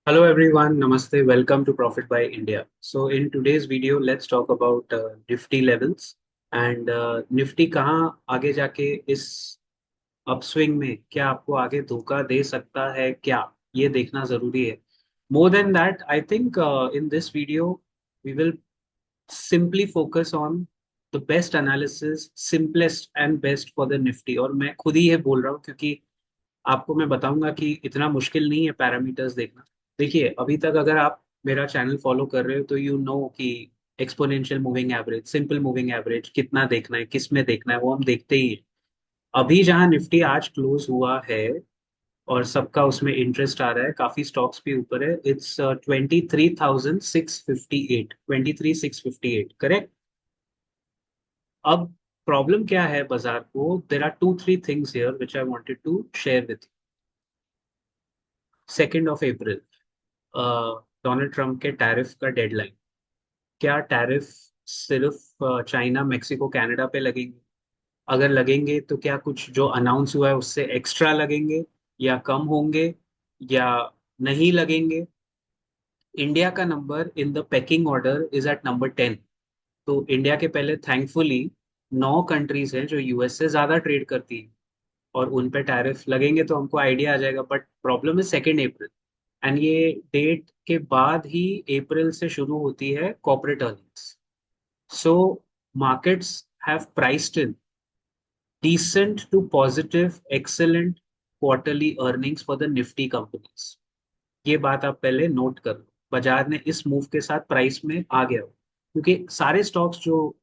Hello everyone, Namaste, welcome to Profit by India. So in today's video, let's talk about Nifty levels and Nifty कहाँ आगे जाके इस upswing में क्या आपको आगे धोखा दे सकता है क्या, ये देखना जरूरी है. More than that, I think in this video we will simply focus on the best analysis, simplest and best for the Nifty. और मैं खुद ही ये बोल रहा हूँ क्योंकि आपको मैं बताऊंगा कि इतना मुश्किल नहीं है पैरामीटर्स देखना. देखिए, अभी तक अगर आप मेरा चैनल फॉलो कर रहे हो तो यू नो कि exponential moving average, simple moving average कितना देखना है, किस में देखना है, वो हम देखते ही हैं. अभी जहां निफ्टी आज क्लोज हुआ है और सबका उसमें इंटरेस्ट आ रहा है, काफी स्टॉक्स भी ऊपर है. It's 23,658, 23,658, correct. अब प्रॉब्लम क्या है बाजार को? There are two three things here which I wanted to share with. 2 April, Donald Trump के टैरिफ का डेडलाइन. क्या टैरिफ सिर्फ चाइना, मेक्सिको, कनाडा पे लगेंगे? अगर लगेंगे तो क्या कुछ जो अनाउंस हुआ है उससे एक्स्ट्रा लगेंगे या कम होंगे या नहीं लगेंगे? इंडिया का number in the packing order is at number 10. तो इंडिया के पहले थैंकफुली 9 कंट्रीज हैं जो यूएस से ज्यादा ट्रेड करती हैं और उन पे टैरिफ लगेंगे तो हमको आइडिया आ जाएगा. But problem is 2 April and ये डेट के बाद ही अप्रैल से शुरू होती है corporate earnings. So markets have priced in decent to positive excellent quarterly earnings for the nifty companies. ये बात आप पहले नोट कर लो. बाजार ने इस मूव के साथ प्राइस में आ गया हो क्योंकि सारे स्टॉक्स जो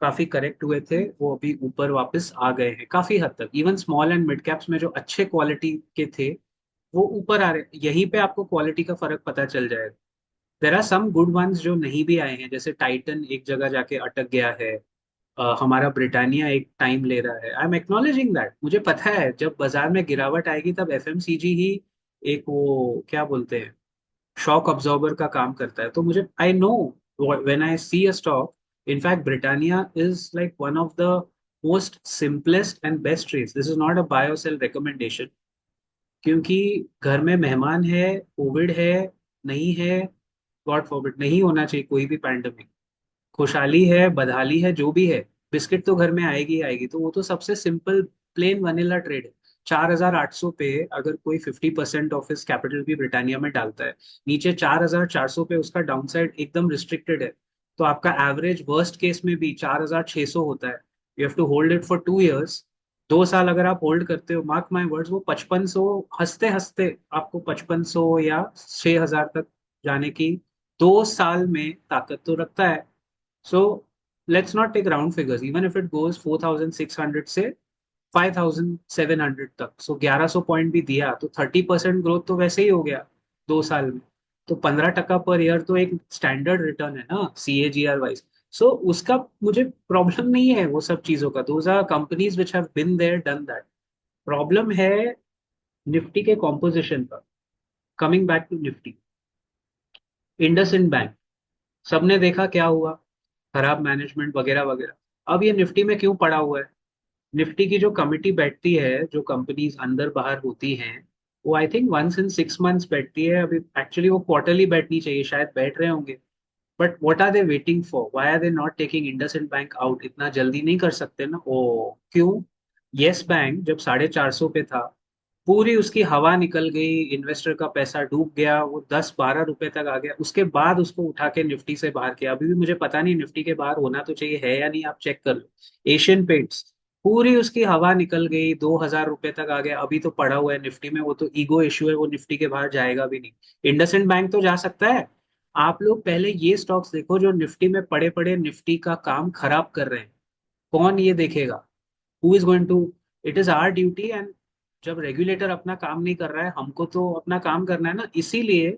काफी करेक्ट हुए थे वो अभी ऊपर वापस आ गए हैं काफी हद तक. Even small and mid caps में जो अच्छे क्वालिटी के थे वो ऊपर आ रहे हैं. यहीं पे आपको क्वालिटी का फर्क पता चल जाएगा. There are some good ones जो नहीं भी आए हैं, जैसे टाइटन एक जगह जाके अटक गया है. हमारा ब्रिटानिया एक टाइम ले रहा है. I am acknowledging that. मुझे पता है जब बाजार में गिरावट आएगी तब एफएमसीजी ही एक वो क्या बोलते हैं, शॉक अब्जॉर्बर का काम करता है. तो मुझे I know when I see a stock. In fact Britannia is like one of the most simplest and best trades. This is not a buy और सेल रिकमेंडेशन क्योंकि घर में मेहमान है, कोविड है, नहीं है, गॉड फॉरबिड, नहीं होना चाहिए कोई भी पैंडमिक, खुशहाली है, बदहाली है, जो भी है, बिस्किट तो घर में आएगी ही आएगी. तो वो तो सबसे सिंपल प्लेन वनीला ट्रेड है. 4,800 पे अगर कोई 50% ऑफ इस कैपिटल भी ब्रिटानिया में डालता है, नीचे 4,400 पे उसका डाउनसाइड एकदम रिस्ट्रिक्टेड है. तो आपका एवरेज वर्स्ट केस में भी 4,600 होता है. You have to hold it for 2 years. 2 साल अगर आप होल्ड करते हो, मार्क माई वर्ड्स, वो 5500, हंसते हंसते आपको 5500 या 6,000 तक जाने की 2 साल में ताकत तो रखता है. So let's not take round figures. Even if it goes 4,600 से 5,700 तक, so 1,100 पॉइंट भी दिया तो 30% ग्रोथ तो वैसे ही हो गया 2 साल में. तो 15% पर ईयर तो एक स्टैंडर्ड रिटर्न है ना, CAGR वाइज. सो उसका मुझे प्रॉब्लम नहीं है वो सब चीजों का. Those are companies which have been there done that. Problem है निफ्टी के कॉम्पोजिशन का. Coming back to Nifty, IndusInd bank, सबने देखा क्या हुआ, खराब मैनेजमेंट वगैरह वगैरह. अब ये निफ्टी में क्यों पड़ा हुआ है? निफ्टी की जो कमिटी बैठती है, जो कंपनीज अंदर बाहर होती हैं, वो I think once in 6 months बैठती है. अभी एक्चुअली वो क्वार्टरली बैठनी चाहिए, शायद बैठ रहे होंगे. But what are they waiting for? Why are they not taking IndusInd bank out? इतना जल्दी नहीं कर सकते ना. ओ क्यों? यस बैंक जब 450 पे था, पूरी उसकी हवा निकल गई, इन्वेस्टर का पैसा डूब गया, वो 10-12 रुपए तक आ गया. उसके बाद उसको उठा के निफ्टी से बाहर किया. अभी भी मुझे पता नहीं निफ्टी के बाहर होना तो चाहिए है या नहीं, आप चेक कर लो. एशियन पेंट्स, पूरी उसकी हवा निकल गई, 2,000 रुपए तक आ गया, अभी तो पड़ा हुआ है निफ्टी में. वो तो ईगो इश्यू है, वो निफ्टी के बाहर जाएगा भी नहीं. इंडसइंड बैंक तो जा सकता है. आप लोग पहले ये स्टॉक्स देखो जो निफ्टी में पड़े पड़े निफ्टी का काम खराब कर रहे हैं. कौन ये देखेगा? Who is going to? It is our duty. And जब रेगुलेटर अपना काम नहीं कर रहा है, हमको तो अपना काम करना है ना. इसीलिए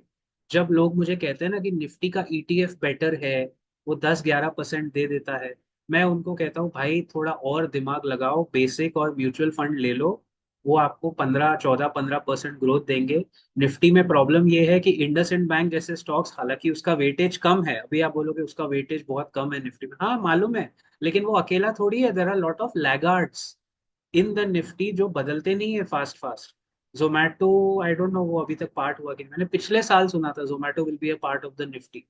जब लोग मुझे कहते हैं ना कि निफ्टी का ETF बेटर है, वो 10-11% दे देता है, मैं उनको कहता हूँ भाई थोड़ा और दिमाग लगाओ, बेसिक और म्यूचुअल फंड ले लो. वो आपको 15, 14, 15% ग्रोथ देंगे. निफ्टी में प्रॉब्लम ये है कि इंडसइंड बैंक जैसे स्टॉक्स, हालांकि उसका वेटेज कम है, अभी आप बोलोगे उसका वेटेज बहुत कम है निफ्टी में, हाँ मालूम है, लेकिन वो अकेला थोड़ी है. There are lot of laggards in the Nifty जो बदलते नहीं है fast fast. Zomato, I don't know वो अभी तक पार्ट हुआ कि नहीं। मैंने पिछले साल सुना था Zomato will be a part of the Nifty.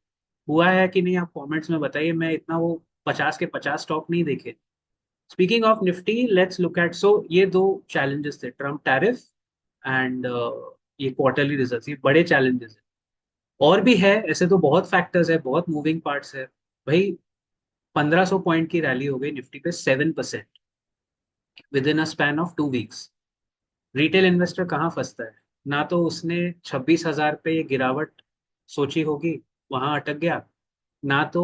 हुआ है कि नहीं, आप कमेंट्स में बताइए। मैं इतना वो 50 के 50 स्टॉक नहीं देखे। Speaking of Nifty, let's look at, so ये दो चैलेंजेस थे, ट्रम्प टैरिफ एंड ये क्वार्टरली रिजल्ट्स, ये बड़े चैलेंजेस है। और भी है ऐसे तो, बहुत फैक्टर्स है, बहुत मूविंग पार्ट्स है भाई। 1500 पॉइंट की रैली हो गई निफ्टी पे, 7% with in a span of 2 weeks. Retail investor कहाँ फंसता है? ना तो उसने 26,000 पे ये गिरावट सोची होगी, वहां अटक गया। ना तो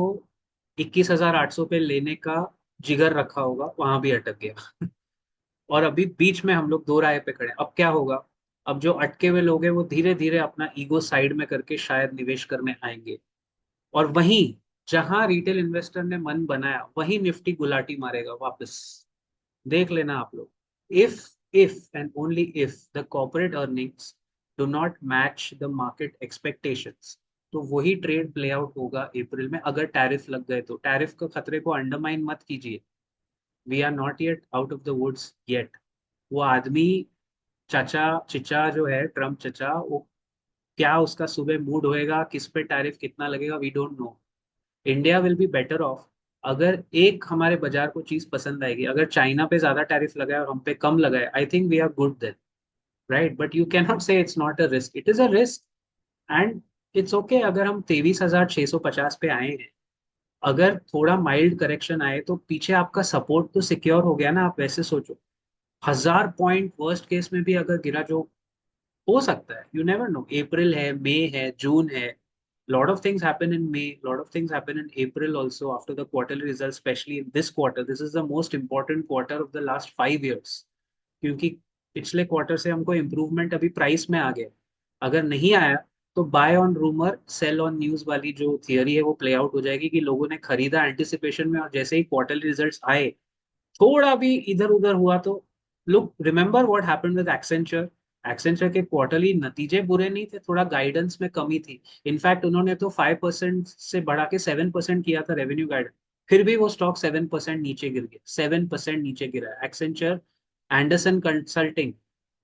21,800 पे लेने का जिगर रखा होगा, वहां भी अटक गया। और अभी बीच में हम लोग दो राय पे खड़े हैं। अब क्या होगा? अब जो अटके हुए लोग हैं वो धीरे धीरे अपना ईगो साइड में करके शायद निवेश करने आएंगे। और वहीं जहां रिटेल इन्वेस्टर ने मन बनाया, वहीं निफ्टी गुलाटी मारेगा वापस। देख लेना आप लोग। If if and only if the corporate earnings do not match the market expectations, तो वही ट्रेड प्ले आउट होगा अप्रैल में। अगर टैरिफ लग गए तो टैरिफ के खतरे को अंडरमाइन मत कीजिए। We are not yet out of the woods yet. वो आदमी, चाचा चिचा जो है, ट्रम्प चचा, वो क्या उसका सुबह मूड होएगा, किस पे टैरिफ कितना लगेगा, we don't know. India will be better off अगर एक हमारे बाजार को चीज पसंद आएगी। अगर चाइना पे ज्यादा टैरिफ लगाए और हम पे कम लगाए, I think we are good then, right? But you can not say it's not a risk, it is a risk. And it's okay अगर हम 23,650 पे आए हैं। अगर थोड़ा माइल्ड करेक्शन आए तो पीछे आपका सपोर्ट तो सिक्योर हो गया ना। आप वैसे सोचो, 1,000 पॉइंट वर्स्ट केस में भी अगर गिरा, जो हो सकता है, यू नेवर नो। अप्रैल है, मई है, जून है, lot of things happen in May, lot of things happen in April also after the quarterly results, especially in this quarter. This is the most important quarter of the last 5 years, क्योंकि पिछले quarter से हमको improvement अभी price में आ गया। अगर नहीं आया तो buy on rumour sell on news वाली जो थियरी है वो प्ले आउट हो जाएगी कि लोगों ने खरीदा एंटिसिपेशन में, और जैसे ही क्वार्टरली रिजल्ट्स आए, थोड़ा भी इधर उधर हुआ तो। Look, remember what happened with Accenture. Accenture के क्वार्टरली नतीजे बुरे नहीं थे, थोड़ा गाइडेंस में कमी थी। इनफैक्ट उन्होंने तो 5% से बढ़ा के 7% किया था रेवेन्यू गाइडेंस। फिर भी वो स्टॉक 7% नीचे गिर गया, 7% नीचे गिरा Accenture. Anderson consulting,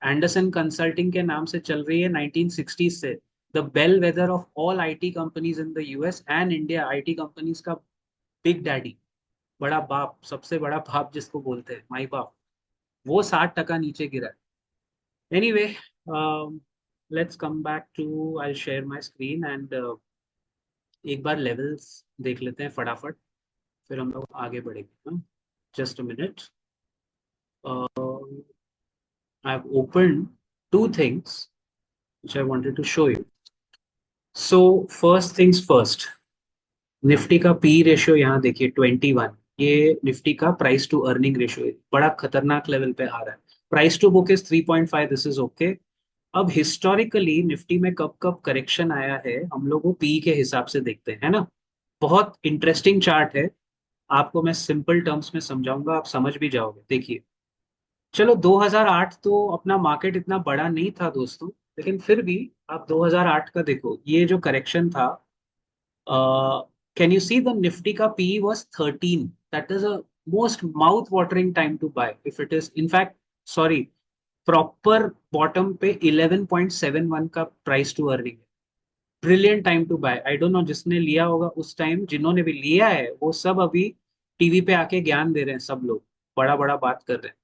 Anderson consulting के नाम से चल रही है 1960 से। The bellwether of all IT companies in the US and India, IT companies का बिग डैडी, बड़ा बाप, सबसे बड़ा बाप जिसको बोलते हैं, माई बाप, वो 60% नीचे गिरा है। Anyway, let's come back to, I share my screen and एक बार लेवल्स देख लेते हैं फटाफट, फिर हम लोग आगे बढ़ेंगे। Just a minute, I have open two things which I wanted to show you. So first things first, Nifty का पी रेशियो यहाँ देखिए 21। ये निफ्टी का प्राइस टू अर्निंग रेशियो बड़ा खतरनाक लेवल पे आ रहा है। Price to book is 3.5, this is okay. अब हिस्टोरिकली निफ्टी में कब कब करेक्शन आया है हम लोग वो पी के हिसाब से देखते हैं, है ना। बहुत इंटरेस्टिंग चार्ट है, आपको मैं सिंपल टर्म्स में समझाऊंगा, आप समझ भी जाओगे। देखिए, चलो 2008 तो अपना मार्केट इतना बड़ा नहीं था दोस्तों, लेकिन फिर भी आप 2008 का देखो, ये जो करेक्शन था, can you see the Nifty का PE was 13? That is a most mouth-watering time to buy. If it is, in fact, sorry, proper bottom पे 11.71 का प्राइस टू अर्निंग है। Brilliant time to buy. I don't know जिसने लिया होगा उस time, जिन्होंने भी लिया है वो सब अभी टीवी पे आके ज्ञान दे रहे हैं, सब लोग बड़ा बड़ा बात कर रहे हैं।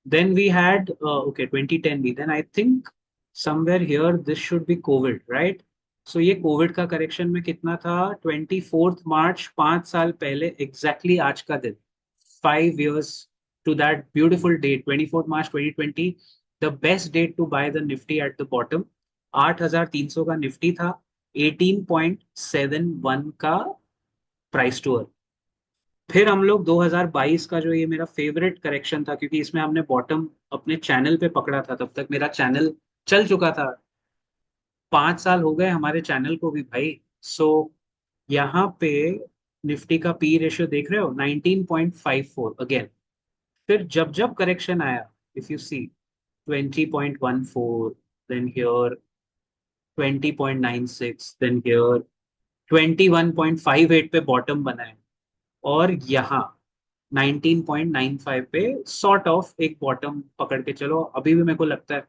देन वी हैड ओके 2010 भी, then I think somewhere here this should be covid, right? So ये कोविड का करेक्शन में कितना था? 24 मार्च, 5 साल पहले एग्जैक्टली आज का दिन, 5 years to that beautiful date, 24 March 2020, the best date to buy the Nifty at the bottom। 8,300 का निफ्टी था, 18.71 का प्राइस टू अर्न। फिर हम लोग 2022 का, जो ये मेरा फेवरेट करेक्शन था, क्योंकि इसमें हमने बॉटम अपने चैनल पे पकड़ा था, तब तक मेरा चैनल चल चुका था। 5 साल हो गए हमारे चैनल को भी भाई। सो यहाँ पे निफ्टी का पी रेशियो देख रहे हो, 19.54 अगेन। फिर जब जब करेक्शन आया, if you see, 20.14, then here 20.96, then here 21.58 पे बॉटम बना है। और यहाँ 19.95 पे सॉर्ट ऑफ एक बॉटम पकड़ के चलो, अभी भी मेरे को लगता है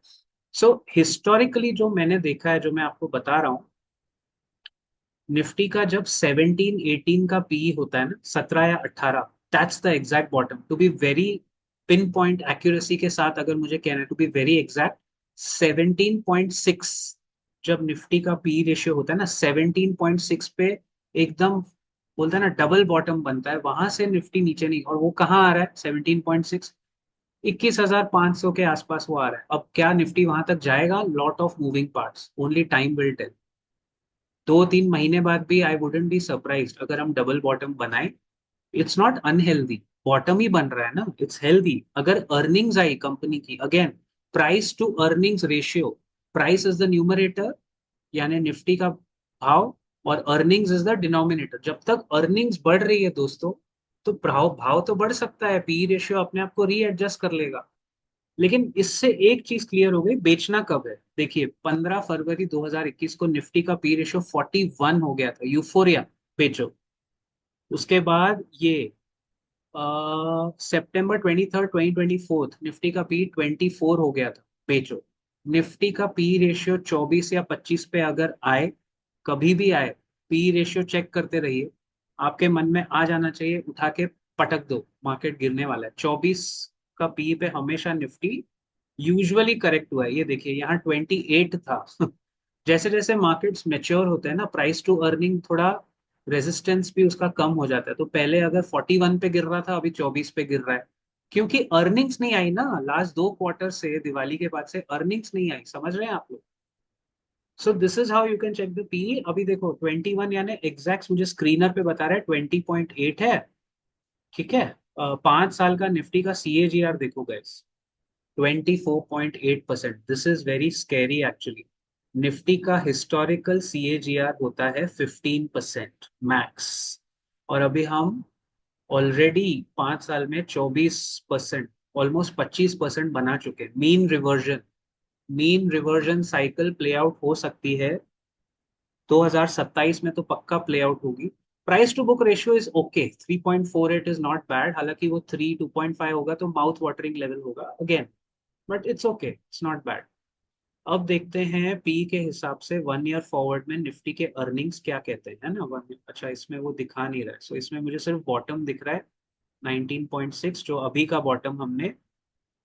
सो हिस्टोरिकली जो मैंने देखा है, जो मैं आपको बता रहा हूँ, निफ्टी का जब 17 18 का पी होता है ना, 17 या 18, that's the exact bottom. To be very pinpoint accuracy के साथ अगर मुझे कहना है, टू बी वेरी एग्जैक्ट, 17.6 जब निफ्टी का पी रेशियो होता है ना, 17.6 पे एकदम बोलता है ना डबल बॉटम बनता है, वहां से निफ्टी नीचे नहीं। और वो कहाँ आ रहा है? 17.6, 21,500 के आसपास वो आ रहा है। अब क्या निफ्टी वहां तक जाएगा? Lot of moving parts, only time will tell. 2-3 महीने बाद भी आई वुडेंट बी सरप्राइज अगर हम डबल बॉटम बनाए। इट्स नॉट अनहेल्दी, बॉटम ही बन रहा है ना, इट्स हेल्दी। अगर अर्निंग्स आई कंपनी की, again, price to earnings ratio, price is the numerator यानी निफ्टी का भाव, और अर्निंग्स इज द डिनोमिनेटर। जब तक अर्निंग्स बढ़ रही है दोस्तों, तो भाव भाव तो बढ़ सकता है, पी रेशियो अपने आप को रीएडजस्ट कर लेगा। लेकिन इससे एक चीज क्लियर हो गई, बेचना कब है। देखिए 15 फरवरी 2021 को निफ्टी का पी रेशियो 41 हो गया था, यूफोरिया, बेचो। उसके बाद ये सितंबर 23 2024 निफ्टी का पी 24 हो गया था, बेचो। निफ्टी का पी रेशियो 24 या 25 पे अगर आए, कभी भी आए, पी रेशियो चेक करते रहिए, आपके मन में आ जाना चाहिए, उठा के पटक दो, मार्केट गिरने वाला है। 24 का पी पे हमेशा निफ्टी यूजुअली करेक्ट हुआ है। ये देखिए यहाँ 28 था। जैसे जैसे मार्केट्स मेच्योर होते हैं ना, प्राइस टू अर्निंग थोड़ा रेजिस्टेंस भी उसका कम हो जाता है। तो पहले अगर 41 पे गिर रहा था, अभी 24 पे गिर रहा है, क्योंकि अर्निंग्स नहीं आई ना। लास्ट 2 क्वार्टर से, दिवाली के बाद से अर्निंग्स नहीं आई, समझ रहे हैं आप लोग। So this is how you can check the P. अभी देखो 21 यानी एग्जैक्ट मुझे स्क्रीनर पे बता रहा है 20.8 है, ठीक है। 5 साल का निफ्टी का सी ए जी आर देखो gas, 24.8%। This is very scary actually. Nifty का हिस्टोरिकल सीएजीआर होता है 15% मैक्स, और अभी हम ऑलरेडी 5 साल में 24%, ऑलमोस्ट 25% बना चुके हैं। Mean reversion cycle play out हो सकती है 2027 में, तो पक्का प्ले आउट होगी। Price to book ratio is okay, 3.48 is not bad. हालांकि वो 2.5 होगा तो माउथ वाटरिंग लेवल होगा again, but it's okay, it's not bad. अब देखते हैं पी के हिसाब से 1 ईयर फॉरवर्ड में निफ्टी के अर्निंग्स क्या कहते हैं, है ना। अच्छा, इसमें वो दिखा नहीं रहा है, सो इसमें मुझे सिर्फ बॉटम दिख रहा है 19.6, जो अभी का बॉटम हमने।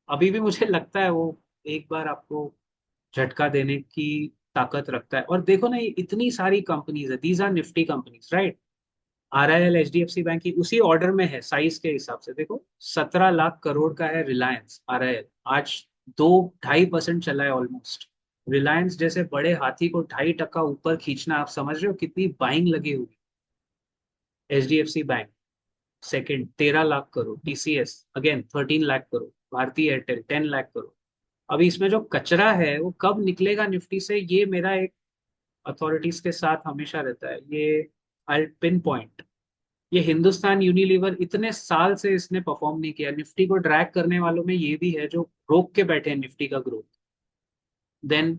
अभी भी मुझे लगता है वो एक बार आपको झटका देने की ताकत रखता है। और देखो ना, ये इतनी सारी कंपनीज है, these are Nifty companies, right. R I L, H D F C bank की उसी ऑर्डर में है साइज के हिसाब से। देखो 17 लाख करोड़ का है रिलायंस, आर आई एल आज 2-2.5% चला है ऑलमोस्ट। रिलायंस जैसे बड़े हाथी को 2.5% ऊपर खींचना, आप समझ रहे हो कितनी बाइंग लगी हुई। H D F C bank second, 13 lakh crore. TCS again 13 lakh crore. Bharti Airtel 10 lakh crore. अभी इसमें जो कचरा है वो कब निकलेगा निफ्टी से, ये मेरा एक अथॉरिटीज के साथ हमेशा रहता है ये। आई पिन पॉइंट, ये हिंदुस्तान यूनिलीवर इतने साल से इसने परफॉर्म नहीं किया। निफ्टी को ड्रैग करने वालों में ये भी है जो रोक के बैठे हैं निफ्टी का growth. Then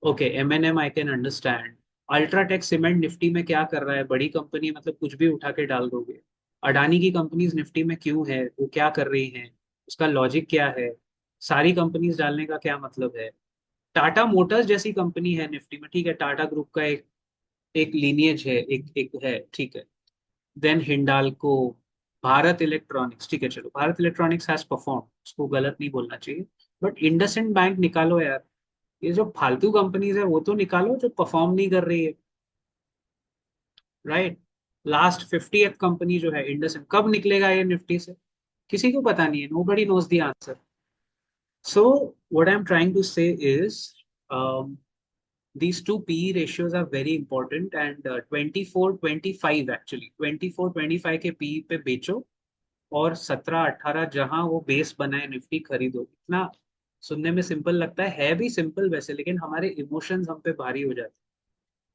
okay, M N M I can understand. UltraTech cement Nifty में क्या कर रहा है? बड़ी कंपनी, मतलब कुछ भी उठा के डाल दोगे। अडानी की कंपनीज निफ्टी में क्यों है? वो क्या कर रही हैं? उसका लॉजिक क्या है? सारी कंपनीज डालने का क्या मतलब है? टाटा मोटर्स जैसी कंपनी है निफ्टी में, ठीक है, टाटा ग्रुप का एक एक लीनियज है, एक एक है, ठीक है। देन हिंडाल्को, भारत इलेक्ट्रॉनिक्स, ठीक है, चलो भारत इलेक्ट्रॉनिक्स हैज परफॉर्म, उसको गलत नहीं बोलना चाहिए। बट इंडसइंड बैंक निकालो यार, ये जो फालतू कंपनीज है वो तो निकालो जो परफॉर्म नहीं कर रही है, राइट। लास्ट 50th कंपनी जो है इंडसइंड, कब निकलेगा ये निफ्टी से? किसी को पता नहीं है, nobody knows the answer. So what I am trying to say is, these two PE ratios are very important, and 24-25 actually 24-25 के PE पे बेचो, और 17-18 जहां वो बेस बना है निफ्टी, खरीदो। इतना सुनने में सिंपल लगता है भी सिंपल वैसे, लेकिन हमारे इमोशंस हम पे भारी हो जाते हैं।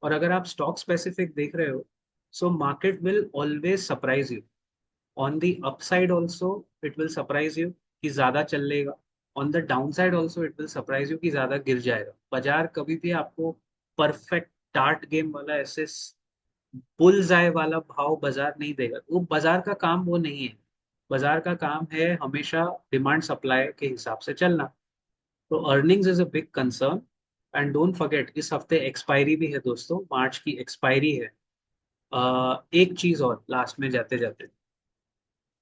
और अगर आप स्टॉक स्पेसिफिक देख रहे हो, so market will always surprise you. On the upside also it will surprise you कि ज्यादा चल लेगा, on the down side also it will surprise you कि ज्यादा गिर जाएगा। बाजार कभी भी आपको परफेक्ट डार्ट गेम वाला, ऐसे बुल्स आय वाला भाव बाजार नहीं देगा। वो बाजार का काम वो नहीं है। बाजार का काम है हमेशा डिमांड सप्लाई के हिसाब से चलना। तो earnings is a big concern. And don't forget, इस हफ्ते एक्सपायरी भी है दोस्तों, मार्च की एक्सपायरी है। एक चीज और लास्ट में जाते जाते,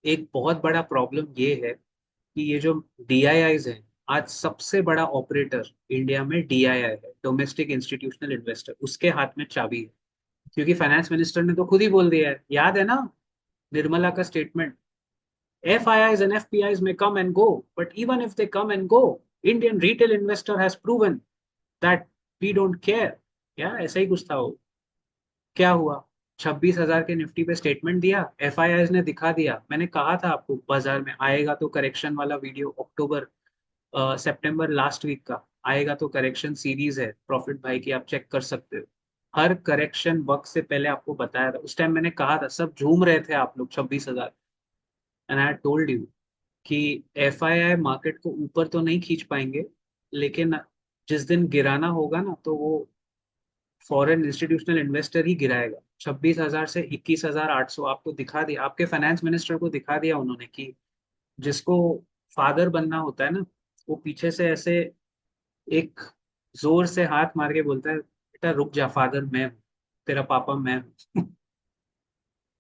एक बहुत बड़ा प्रॉब्लम ये है कि ये जो डीआईआईज हैं, आज सबसे बड़ा ऑपरेटर इंडिया में डीआईआई है, डोमेस्टिक इंस्टीट्यूशनल इन्वेस्टर, उसके हाथ में चाबी है। क्योंकि फाइनेंस मिनिस्टर ने तो खुद ही बोल दिया है, याद है ना निर्मला का statement, FIIs and FPIs may come and go, but even if they come and go, Indian retail investor has proven that we don't care। क्या ऐसा ही कुछ था वो? क्या हुआ? 26,000 के निफ्टी पे स्टेटमेंट दिया, FIIs ने दिखा दिया। मैंने कहा था आपको बाजार में आएगा तो करेक्शन वाला वीडियो, अक्टूबर सितंबर लास्ट वीक का आएगा तो करेक्शन सीरीज है प्रॉफिट भाई की, आप चेक कर सकते हो। हर करेक्शन वक्त से पहले आपको बताया था, उस टाइम मैंने कहा था, सब झूम रहे थे आप लोग 26,000। एंड आई टोल्ड यू कि FII मार्केट को ऊपर तो नहीं खींच पाएंगे, लेकिन जिस दिन गिराना होगा ना, तो वो फॉरेन इंस्टीट्यूशनल इन्वेस्टर ही गिराएगा। 26,000 से 21,800 आपको दिखा दिया, आपके फाइनेंस मिनिस्टर को दिखा दिया उन्होंने कि जिसको फादर बनना होता है ना, वो पीछे से ऐसे एक जोर से हाथ मार के बोलता है, बेटा रुक जा, फादर मैं हूँ, तेरा पापा मैं हूँ।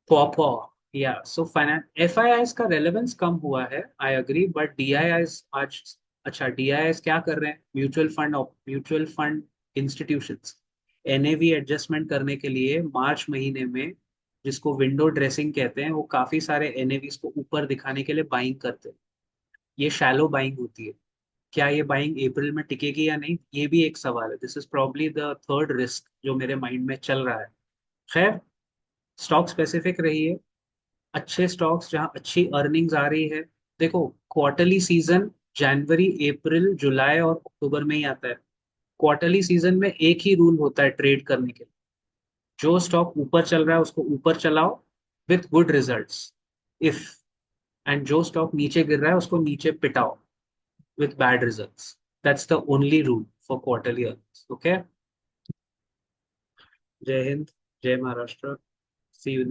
पॉपो। या सो फाइनेंस FIIs का रेलेवेंस कम हुआ है, आई एग्री, बट DIIs आज, अच्छा DIIs क्या कर रहे हैं, mutual fund institutions NAV adjustment करने के लिए मार्च महीने में, जिसको विंडो ड्रेसिंग कहते हैं, वो काफी सारे NAVs को ऊपर दिखाने के लिए बाइंग करते हैं। ये शैलो बाइंग होती है। क्या ये बाइंग अप्रैल में टिकेगी या नहीं, ये भी एक सवाल है। This is probably the third risk जो मेरे माइंड में चल रहा है। खैर, स्टॉक स्पेसिफिक रहिए, अच्छे स्टॉक्स जहां अच्छी अर्निंग्स आ रही है। देखो, क्वार्टरली सीजन जनवरी अप्रैल जुलाई और अक्टूबर में ही आता है। क्वार्टरली सीजन में एक ही रूल होता है ट्रेड करने के लिए, जो स्टॉक ऊपर चल रहा है उसको ऊपर चलाओ with good results, if, and जो स्टॉक नीचे गिर रहा है उसको नीचे पिटाओ with bad results। That's the only rule for quarterly earnings। Okay? जय हिंद, जय महाराष्ट्र। See you